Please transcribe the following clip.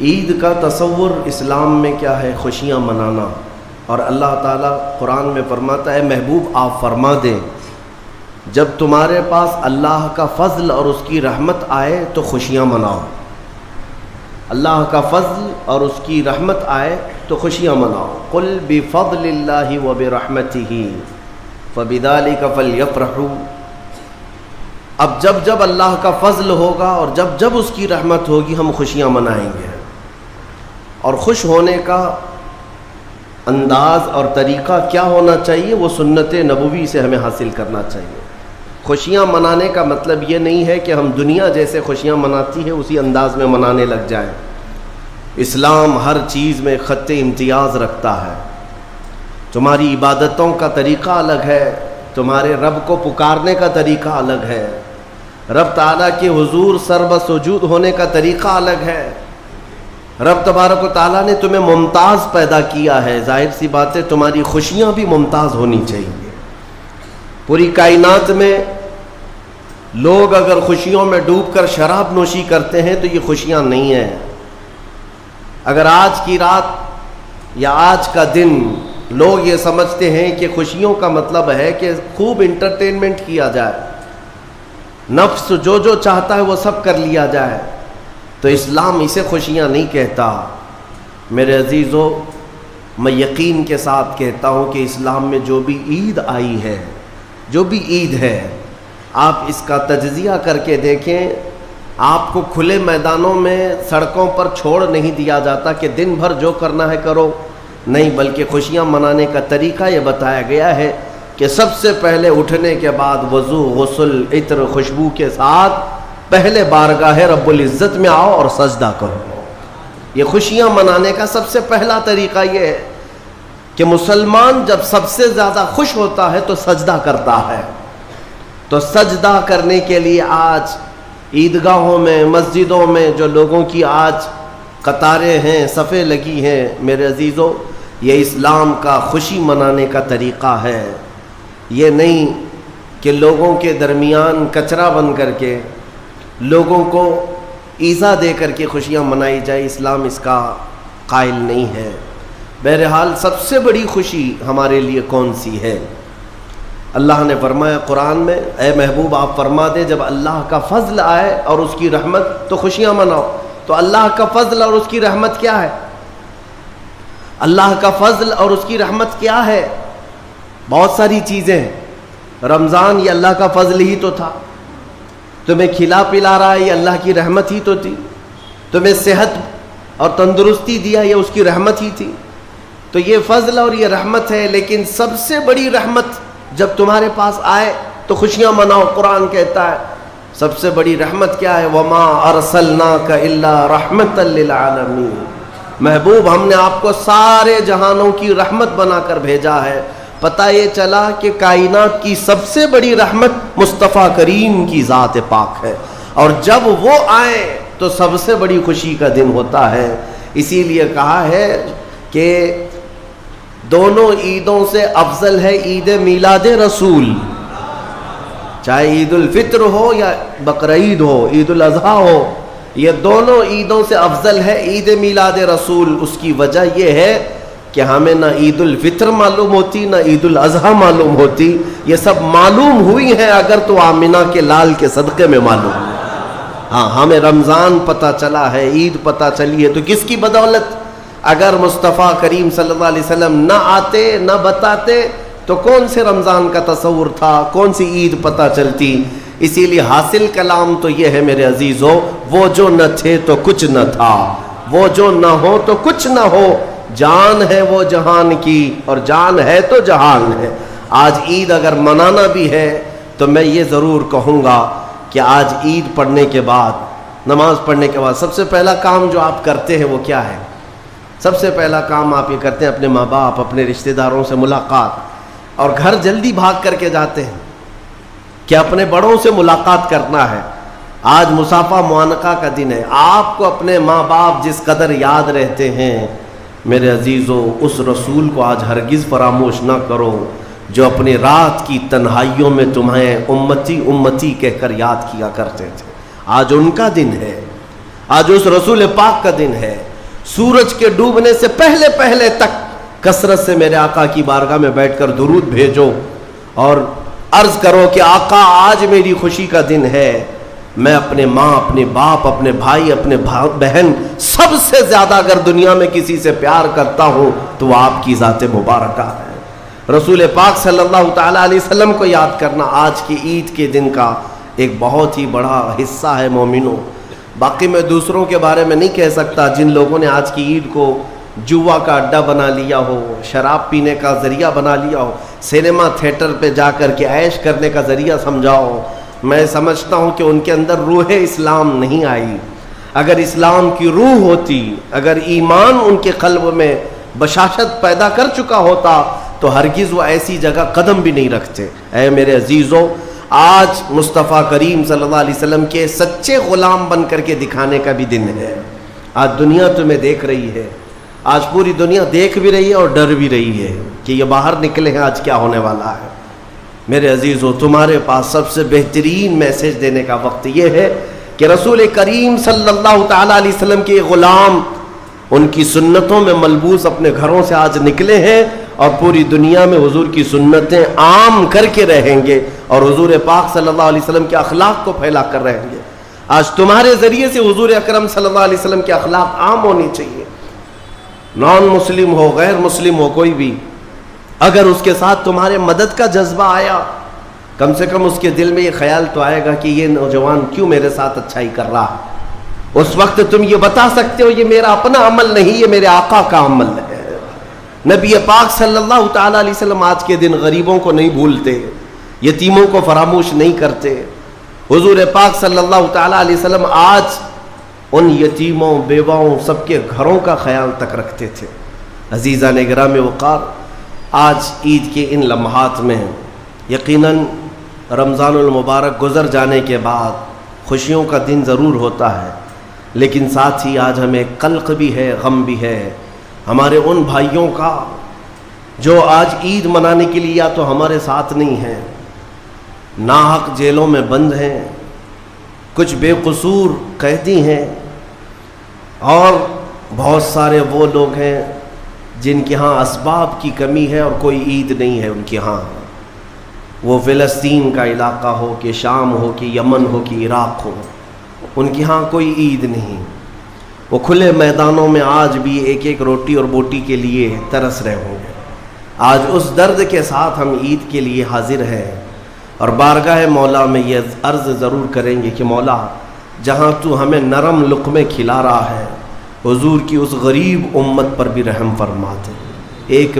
عید کا تصور اسلام میں کیا ہے؟ خوشیاں منانا. اور اللہ تعالیٰ قرآن میں فرماتا ہے محبوب آپ فرما دیں جب تمہارے پاس اللہ کا فضل اور اس کی رحمت آئے تو خوشیاں مناؤ. اللہ کا فضل اور اس کی رحمت آئے تو خوشیاں مناؤ. قل بفضل اللہ وبرحمتہ فبذلک فلیفرحوا. اب جب اللہ کا فضل ہوگا اور جب اس کی رحمت ہوگی ہم خوشیاں منائیں گے. اور خوش ہونے کا انداز اور طریقہ کیا ہونا چاہیے؟ وہ سنت نبوی سے ہمیں حاصل کرنا چاہیے. خوشیاں منانے کا مطلب یہ نہیں ہے کہ ہم دنیا جیسے خوشیاں مناتی ہے اسی انداز میں منانے لگ جائیں. اسلام ہر چیز میں خط امتیاز رکھتا ہے. تمہاری عبادتوں کا طریقہ الگ ہے، تمہارے رب کو پکارنے کا طریقہ الگ ہے، رب تعالیٰ کے حضور سربسجود ہونے کا طریقہ الگ ہے. رب تبارک و تعالیٰ نے تمہیں ممتاز پیدا کیا ہے، ظاہر سی بات ہے تمہاری خوشیاں بھی ممتاز ہونی چاہیے. پوری کائنات میں لوگ اگر خوشیوں میں ڈوب کر شراب نوشی کرتے ہیں تو یہ خوشیاں نہیں ہیں. اگر آج کی رات یا آج کا دن لوگ یہ سمجھتے ہیں کہ خوشیوں کا مطلب ہے کہ خوب انٹرٹینمنٹ کیا جائے، نفس جو چاہتا ہے وہ سب کر لیا جائے، تو اسلام اسے خوشیاں نہیں کہتا. میرے عزیزو، میں یقین کے ساتھ کہتا ہوں کہ اسلام میں جو بھی عید آئی ہے، جو بھی عید ہے، آپ اس کا تجزیہ کر کے دیکھیں. آپ کو کھلے میدانوں میں سڑکوں پر چھوڑ نہیں دیا جاتا کہ دن بھر جو کرنا ہے کرو، نہیں، بلکہ خوشیاں منانے کا طریقہ یہ بتایا گیا ہے کہ سب سے پہلے اٹھنے کے بعد وضو، غسل، عطر، خوشبو کے ساتھ پہلے بارگاہ رب العزت میں آؤ اور سجدہ کرو. یہ خوشیاں منانے کا سب سے پہلا طریقہ یہ ہے کہ مسلمان جب سب سے زیادہ خوش ہوتا ہے تو سجدہ کرتا ہے. تو سجدہ کرنے کے لیے آج عیدگاہوں میں، مسجدوں میں جو لوگوں کی آج قطاریں ہیں، صفیں لگی ہیں، میرے عزیزو، یہ اسلام کا خوشی منانے کا طریقہ ہے. یہ نہیں کہ لوگوں کے درمیان کچرا بن کر کے، لوگوں کو ایذا دے کر کے خوشیاں منائی جائے. اسلام اس کا قائل نہیں ہے. بہرحال سب سے بڑی خوشی ہمارے لیے کون سی ہے؟ اللہ نے فرمایا قرآن میں، اے محبوب آپ فرما دیں جب اللہ کا فضل آئے اور اس کی رحمت تو خوشیاں مناؤ. تو اللہ کا فضل اور اس کی رحمت کیا ہے؟ اللہ کا فضل اور اس کی رحمت کیا ہے؟ بہت ساری چیزیں. رمضان یہ اللہ کا فضل ہی تو تھا. تمہیں کھلا پلا رہا ہے یہ اللہ کی رحمت ہی تو تھی. تمہیں صحت اور تندرستی دیا یہ اس کی رحمت ہی تھی. تو یہ فضل اور یہ رحمت ہے. لیکن سب سے بڑی رحمت جب تمہارے پاس آئے تو خوشیاں مناؤ. قرآن کہتا ہے سب سے بڑی رحمت کیا ہے؟ وما ارسلناک الا رحمتا للعالمین. محبوب ہم نے آپ کو سارے جہانوں کی رحمت بنا کر بھیجا ہے. پتہ یہ چلا کہ کائنات کی سب سے بڑی رحمت مصطفیٰ کریم کی ذات پاک ہے، اور جب وہ آئیں تو سب سے بڑی خوشی کا دن ہوتا ہے. اسی لیے کہا ہے کہ دونوں عیدوں سے افضل ہے عید میلاد رسول. چاہے عید الفطر ہو یا بقرعید ہو، عید الاضحیٰ ہو، یہ دونوں عیدوں سے افضل ہے عید میلاد رسول. اس کی وجہ یہ ہے کہ ہمیں نہ عید الفطر معلوم ہوتی نہ عید الاضحیٰ معلوم ہوتی. یہ سب معلوم ہوئی ہیں اگر تو آمنہ کے لال کے صدقے میں معلوم. ہاں، ہمیں رمضان پتہ چلا ہے، عید پتہ چلی ہے، تو کس کی بدولت؟ اگر مصطفیٰ کریم صلی اللہ علیہ وسلم نہ آتے نہ بتاتے تو کون سے رمضان کا تصور تھا، کون سی عید پتہ چلتی؟ اسی لیے حاصل کلام تو یہ ہے میرے عزیزو، وہ جو نہ تھے تو کچھ نہ تھا، وہ جو نہ ہو تو کچھ نہ ہو. جان ہے وہ جہان کی اور جان ہے تو جہان ہے. آج عید اگر منانا بھی ہے تو میں یہ ضرور کہوں گا کہ آج عید پڑھنے کے بعد، نماز پڑھنے کے بعد سب سے پہلا کام جو آپ کرتے ہیں وہ کیا ہے؟ سب سے پہلا کام آپ یہ کرتے ہیں اپنے ماں باپ، اپنے رشتہ داروں سے ملاقات، اور گھر جلدی بھاگ کر کے جاتے ہیں کہ اپنے بڑوں سے ملاقات کرنا ہے. آج مصافحہ معانقہ کا دن ہے. آپ کو اپنے ماں باپ جس قدر یاد رہتے ہیں میرے عزیزو، اس رسول کو آج ہرگز فراموش نہ کرو جو اپنی رات کی تنہائیوں میں تمہیں امتی امتی کہہ کر یاد کیا کرتے تھے. آج ان کا دن ہے، آج اس رسول پاک کا دن ہے. سورج کے ڈوبنے سے پہلے پہلے تک کثرت سے میرے آقا کی بارگاہ میں بیٹھ کر درود بھیجو اور عرض کرو کہ آقا آج میری خوشی کا دن ہے، میں اپنے ماں، اپنے باپ، اپنے بھائی، اپنے بہن سب سے زیادہ اگر دنیا میں کسی سے پیار کرتا ہوں تو وہ آپ کی ذات مبارکہ ہے۔ رسول پاک صلی اللہ تعالیٰ علیہ وسلم کو یاد کرنا آج کی عید کے دن کا ایک بہت ہی بڑا حصہ ہے مومنوں۔ باقی میں دوسروں کے بارے میں نہیں کہہ سکتا، جن لوگوں نے آج کی عید کو جوا کا اڈا بنا لیا ہو، شراب پینے کا ذریعہ بنا لیا ہو، سینما تھیٹر پہ جا کر کے عیش کرنے کا ذریعہ سمجھاؤ، میں سمجھتا ہوں کہ ان کے اندر روح اسلام نہیں آئی۔ اگر اسلام کی روح ہوتی، اگر ایمان ان کے قلب میں بشاشت پیدا کر چکا ہوتا تو ہرگز وہ ایسی جگہ قدم بھی نہیں رکھتے۔ اے میرے عزیزو، آج مصطفیٰ کریم صلی اللہ علیہ وسلم کے سچے غلام بن کر کے دکھانے کا بھی دن ہے۔ آج دنیا تمہیں دیکھ رہی ہے، آج پوری دنیا دیکھ بھی رہی ہے اور ڈر بھی رہی ہے کہ یہ باہر نکلے ہیں آج کیا ہونے والا ہے۔ میرے عزیزو، تمہارے پاس سب سے بہترین میسج دینے کا وقت یہ ہے کہ رسول کریم صلی اللہ تعالیٰ علیہ وسلم کے غلام ان کی سنتوں میں ملبوس اپنے گھروں سے آج نکلے ہیں اور پوری دنیا میں حضور کی سنتیں عام کر کے رہیں گے اور حضور پاک صلی اللہ علیہ وسلم کے اخلاق کو پھیلا کر رہیں گے۔ آج تمہارے ذریعے سے حضور اکرم صلی اللہ علیہ وسلم کے اخلاق عام ہونی چاہیے۔ نان مسلم ہو، غیر مسلم ہو، کوئی بھی اگر اس کے ساتھ تمہارے مدد کا جذبہ آیا، کم سے کم اس کے دل میں یہ خیال تو آئے گا کہ یہ نوجوان کیوں میرے ساتھ اچھائی کر رہا ہے۔ اس وقت تم یہ بتا سکتے ہو یہ میرا اپنا عمل نہیں، یہ میرے آقا کا عمل ہے۔ نبی پاک صلی اللہ تعالیٰ علیہ وسلم آج کے دن غریبوں کو نہیں بھولتے، یتیموں کو فراموش نہیں کرتے۔ حضور پاک صلی اللہ تعالیٰ علیہ وسلم آج ان یتیموں، بیواؤں، سب کے گھروں کا خیال تک رکھتے تھے۔ عزیزان گرام وقار، آج عید کے ان لمحات میں یقیناً رمضان المبارک گزر جانے کے بعد خوشیوں کا دن ضرور ہوتا ہے، لیکن ساتھ ہی آج ہمیں قلق بھی ہے، غم بھی ہے ہمارے ان بھائیوں کا جو آج عید منانے کے لیے یا تو ہمارے ساتھ نہیں ہیں، ناحق جیلوں میں بند ہیں، کچھ بے قصور قیدی ہیں، اور بہت سارے وہ لوگ ہیں جن کے ہاں اسباب کی کمی ہے اور کوئی عید نہیں ہے ان کے ہاں۔ وہ فلسطین کا علاقہ ہو کہ شام ہو کہ یمن ہو کہ عراق ہو، ان کے ہاں کوئی عید نہیں۔ وہ کھلے میدانوں میں آج بھی ایک ایک روٹی اور بوٹی کے لیے ترس رہے ہوں گے۔ آج اس درد کے ساتھ ہم عید کے لیے حاضر ہیں اور بارگاہ مولا میں یہ عرض ضرور کریں گے کہ مولا، جہاں تو ہمیں نرم لقمے کھلا رہا ہے، حضور کی اس غریب امت پر بھی رحم فرما دے۔ ایک